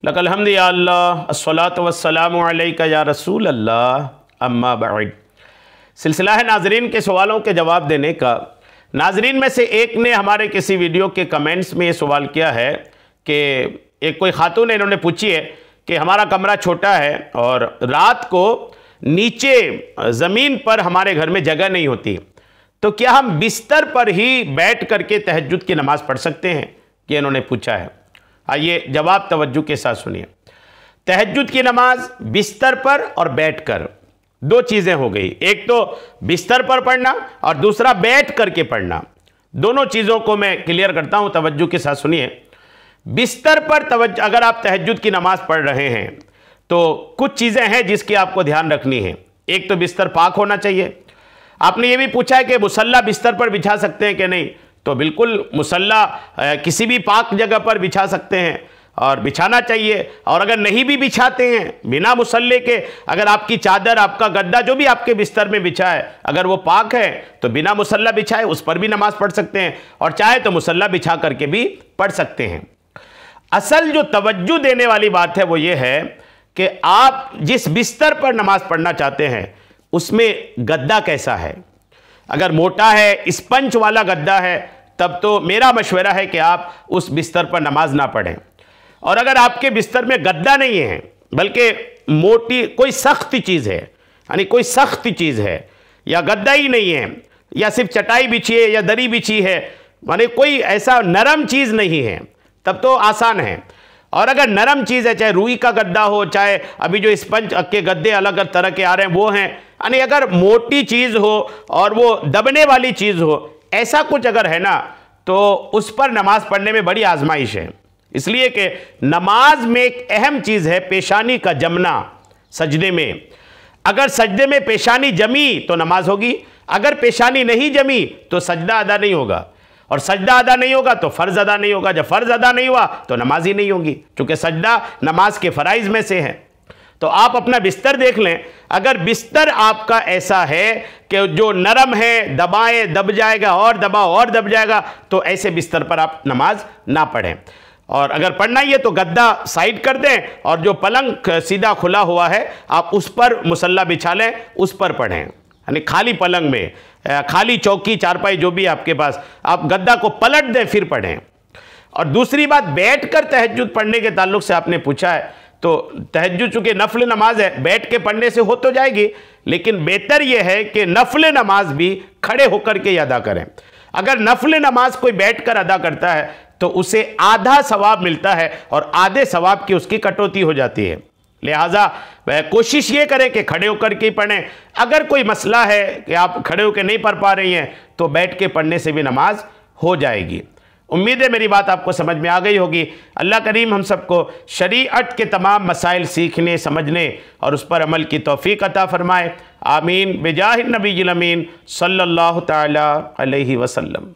लकल हम्दि या अल्लाह अस्सलातु वस्सलामु अलैका या रसूल अल्लाह अम्मा बअद। सिलसिला है नाजरीन के सवालों के जवाब देने का। नाजरीन में से एक ने हमारे किसी वीडियो के कमेंट्स में ये सवाल किया है कि एक कोई खातून है, इन्होंने पूछी है कि हमारा कमरा छोटा है और रात को नीचे ज़मीन पर हमारे घर में जगह नहीं होती, तो क्या हम बिस्तर पर ही बैठ करके तहज्जुद की नमाज़ पढ़ सकते हैं? ये इन्होंने पूछा है। आइए जवाब तवज्जो के साथ सुनिए। तहज्जुद की नमाज बिस्तर पर और बैठकर दो चीज़ें हो गई, एक तो बिस्तर पर पढ़ना और दूसरा बैठ करके पढ़ना। दोनों चीज़ों को मैं क्लियर करता हूं, तवज्जो के साथ सुनिए। बिस्तर पर तवज्जो, अगर आप तहज्जुद की नमाज पढ़ रहे हैं तो कुछ चीज़ें हैं जिसकी आपको ध्यान रखनी है। एक तो बिस्तर पाक होना चाहिए। आपने ये भी पूछा है कि मुसल्ला बिस्तर पर बिछा सकते हैं कि नहीं, तो बिल्कुल मुसल्ला किसी भी पाक जगह पर बिछा सकते हैं और बिछाना चाहिए। और अगर नहीं भी बिछाते हैं बिना मुसल्ले के, अगर आपकी चादर, आपका गद्दा, जो भी आपके बिस्तर में बिछा है, अगर वो पाक है तो बिना मुसल्ला बिछाए उस पर भी नमाज पढ़ सकते हैं, और चाहे तो मुसल्ला बिछा करके भी पढ़ सकते हैं। असल जो तवज्जो देने वाली बात है वो ये है कि आप जिस बिस्तर पर नमाज पढ़ना चाहते हैं उसमें गद्दा कैसा है। अगर मोटा है, स्पंज वाला गद्दा है, तब तो मेरा मशवरा है कि आप उस बिस्तर पर नमाज ना पढ़ें। और अगर आपके बिस्तर में गद्दा नहीं है बल्कि मोटी कोई सख्त चीज़ है, यानी कोई सख्त चीज़ है, या गद्दा ही नहीं है, या सिर्फ चटाई बिछी है या दरी बिछी है, माने कोई ऐसा नरम चीज़ नहीं है, तब तो आसान है। और अगर नरम चीज़ है, चाहे रुई का गद्दा हो, चाहे अभी जो स्पंज के गद्दे अलग अलग तरह के आ रहे हैं वो हैं, यानी अगर मोटी चीज़ हो और वो दबने वाली चीज़ हो, ऐसा कुछ अगर है ना, तो उस पर नमाज पढ़ने में बड़ी आजमाइश है। इसलिए कि नमाज में एक अहम चीज़ है पेशानी का जमना सजदे में। अगर सजदे में पेशानी जमी तो नमाज होगी, अगर पेशानी नहीं जमी तो सजदा अदा नहीं होगा, और सजदा अदा नहीं होगा तो फ़र्ज़ अदा नहीं होगा, जब फ़र्ज़ अदा नहीं हुआ तो नमाज ही नहीं होगी, क्योंकि सजदा नमाज के फ़राइज़ में से है। तो आप अपना बिस्तर देख लें, अगर बिस्तर आपका ऐसा है कि जो नरम है, दबाएं दब जाएगा और दबाओ और दब जाएगा, तो ऐसे बिस्तर पर आप नमाज ना पढ़ें। और अगर पढ़ना ही है तो गद्दा साइड कर दें और जो पलंग सीधा खुला हुआ है आप उस पर मुसल्ला बिछा लें, उस पर पढ़ें। यानी खाली पलंग में, खाली चौकी, चारपाई जो भी आपके पास, आप गद्दा को पलट दें फिर पढ़ें। और दूसरी बात, बैठकर तहज्जुद पढ़ने के ताल्लुक से आपने पूछा है, तो तहज्जुद चूँकि नफल नमाज है, बैठ के पढ़ने से हो तो जाएगी, लेकिन बेहतर यह है कि नफल नमाज भी खड़े होकर के अदा करें। अगर नफल नमाज कोई बैठ कर अदा करता है तो उसे आधा सवाब मिलता है और आधे सवाब की उसकी कटौती हो जाती है। लिहाजा कोशिश ये करें कि खड़े होकर के पढ़ें। अगर कोई मसला है कि आप खड़े होकर नहीं पढ़ पा रही हैं तो बैठ के पढ़ने से भी नमाज हो जाएगी। उम्मीद है मेरी बात आपको समझ में आ गई होगी। अल्लाह करीम हम सबको शरीअत के तमाम मसाइल सीखने, समझने और उस पर अमल की तौफीक अता फरमाए। आमीन बिजाहिन नबील अमीन सल्लल्लाहु तआला अलैहि वसल्लम।